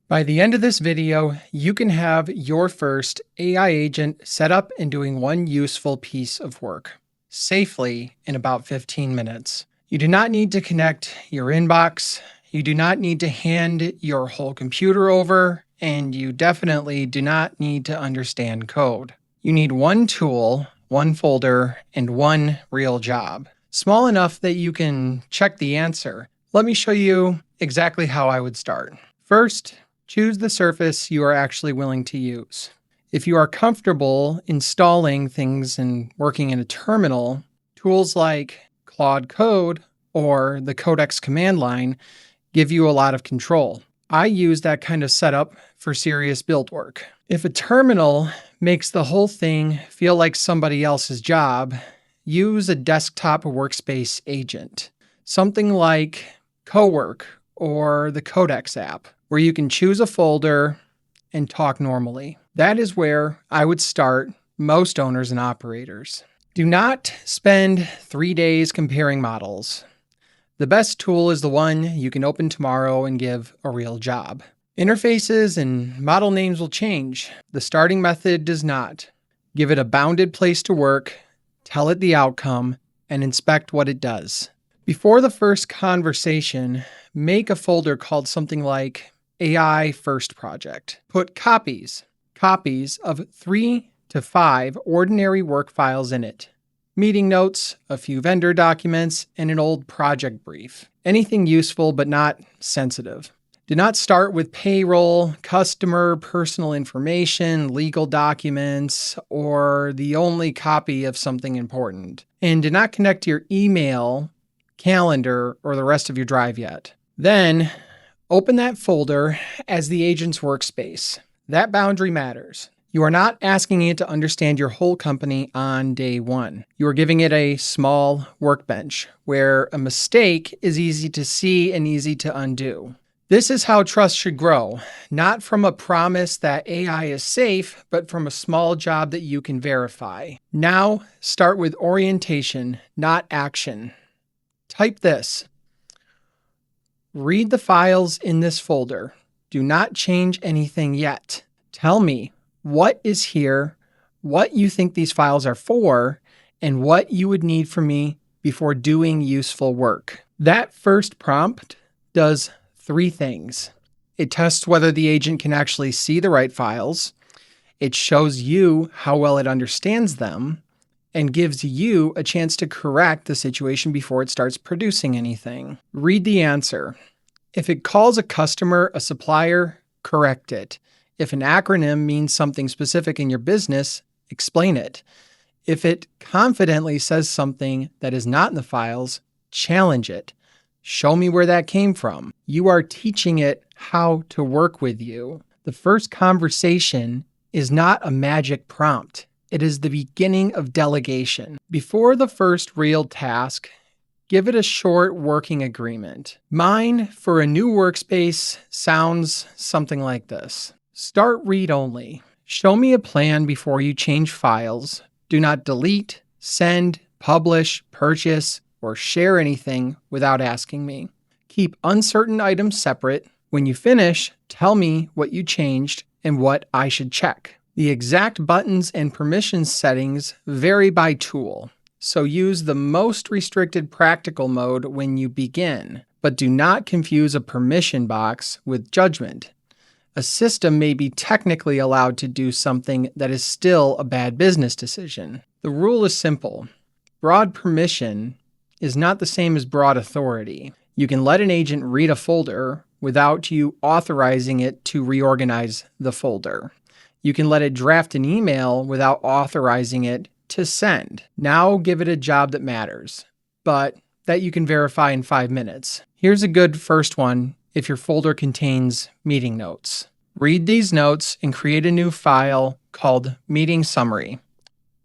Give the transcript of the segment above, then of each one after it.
By the end of this video, you can have your first AI agent set up and doing one useful piece of work safely in about 15 minutes. You do not need to connect your inbox. You do not need to hand your whole computer over, and you definitely do not need to understand code. You need one tool, one folder, and one real job. Small enough that you can check the answer. Let me show you exactly how I would start. First, choose the surface you are actually willing to use. If you are comfortable installing things and working in a terminal, tools like Claude Code or the Codex command line give you a lot of control. I use that kind of setup for serious build work. If a terminal makes the whole thing feel like somebody else's job, use a desktop workspace agent. Something like Cowork or the Codex app, where you can choose a folder and talk normally. That is where I would start most owners and operators. Do not spend 3 days comparing models. The best tool is the one you can open tomorrow and give a real job. Interfaces and model names will change. The starting method does not. Give it a bounded place to work, tell it the outcome, and inspect what it does. Before the first conversation, make a folder called something like AI First Project. Put copies of 3 to 5 ordinary work files in it. Meeting notes, a few vendor documents, and an old project brief. Anything useful but not sensitive. Do not start with payroll, customer, personal information, legal documents, or the only copy of something important. And do not connect your email, calendar, or the rest of your drive yet. Then, open that folder as the agent's workspace. That boundary matters. You are not asking it to understand your whole company on day one. You are giving it a small workbench where a mistake is easy to see and easy to undo. This is how trust should grow, not from a promise that AI is safe, but from a small job that you can verify. Now, start with orientation, not action. Type this. Read the files in this folder. Do not change anything yet. Tell me what is here, what you think these files are for, and what you would need from me before doing useful work. That first prompt does 3 things. It tests whether the agent can actually see the right files. It shows you how well it understands them, and gives you a chance to correct the situation before it starts producing anything. Read the answer. If it calls a customer a supplier, correct it. If an acronym means something specific in your business, explain it. If it confidently says something that is not in the files, challenge it. Show me where that came from. You are teaching it how to work with you. The first conversation is not a magic prompt. It is the beginning of delegation. Before the first real task, give it a short working agreement. Mine for a new workspace sounds something like this. Start read-only. Show me a plan before you change files. Do not delete, send, publish, purchase, or share anything without asking me. Keep uncertain items separate. When you finish, tell me what you changed and what I should check. The exact buttons and permissions settings vary by tool, so use the most restricted practical mode when you begin, but do not confuse a permission box with judgment. A system may be technically allowed to do something that is still a bad business decision. The rule is simple. Broad permission is not the same as broad authority. You can let an agent read a folder without you authorizing it to reorganize the folder. You can let it draft an email without authorizing it to send. Now give it a job that matters, but that you can verify in 5 minutes. Here's a good first one if your folder contains meeting notes. Read these notes and create a new file called Meeting Summary.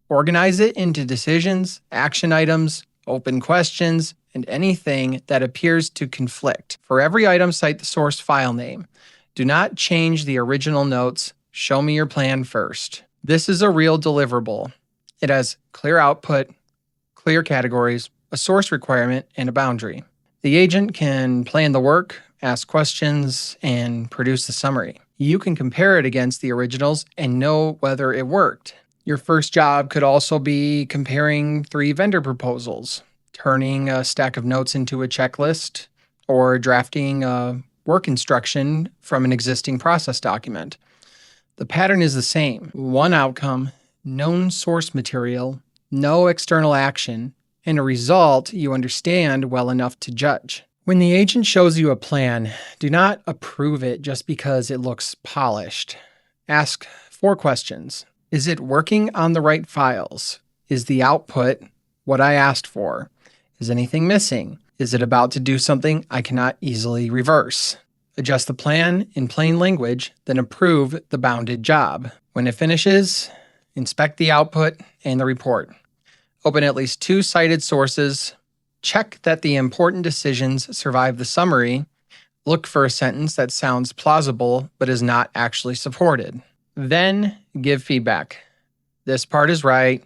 Organize it into decisions, action items, open questions, and anything that appears to conflict. For every item, cite the source file name. Do not change the original notes. Show me your plan first. This is a real deliverable. It has clear output, clear categories, a source requirement, and a boundary. The agent can plan the work, ask questions, and produce the summary. You can compare it against the originals and know whether it worked. Your first job could also be comparing 3 vendor proposals, turning a stack of notes into a checklist, or drafting a work instruction from an existing process document. The pattern is the same: one outcome, known source material, no external action, and a result you understand well enough to judge. When the agent shows you a plan, do not approve it just because it looks polished. Ask 4 questions. Is it working on the right files? Is the output what I asked for? Is anything missing? Is it about to do something I cannot easily reverse? Adjust the plan in plain language, then approve the bounded job. When it finishes, inspect the output and the report. Open at least 2 cited sources. Check that the important decisions survive the summary. Look for a sentence that sounds plausible but is not actually supported. Then give feedback. This part is right.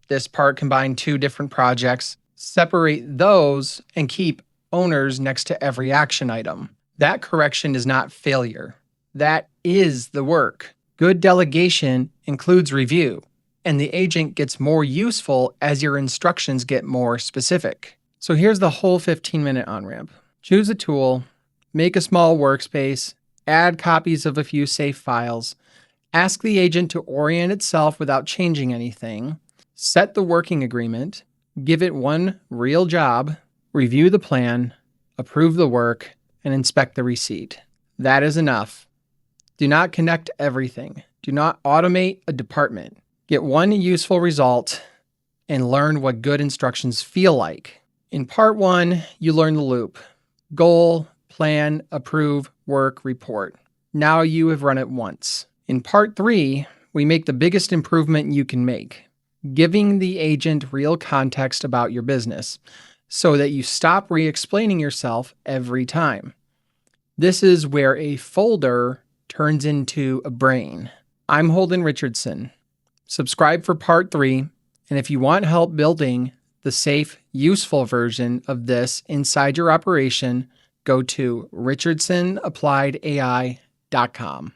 This part combined 2 different projects. Separate those and keep owners next to every action item. That correction is not failure. That is the work. Good delegation includes review, and the agent gets more useful as your instructions get more specific. So here's the whole 15-minute on-ramp. Choose a tool, make a small workspace, add copies of a few safe files, ask the agent to orient itself without changing anything, set the working agreement, give it one real job, review the plan, approve the work, and inspect the receipt. That is enough. Do not connect everything. Do not automate a department. Get one useful result and learn what good instructions feel like. In part 1, you learn the loop: goal, plan, approve, work, report. Now you have run it once. In part 3, we make the biggest improvement you can make, giving the agent real context about your business so that you stop re-explaining yourself every time. This is where a folder turns into a brain. I'm Holden Richardson. Subscribe for part 3, and if you want help building the safe, useful version of this inside your operation, go to richardsonappliedai.com.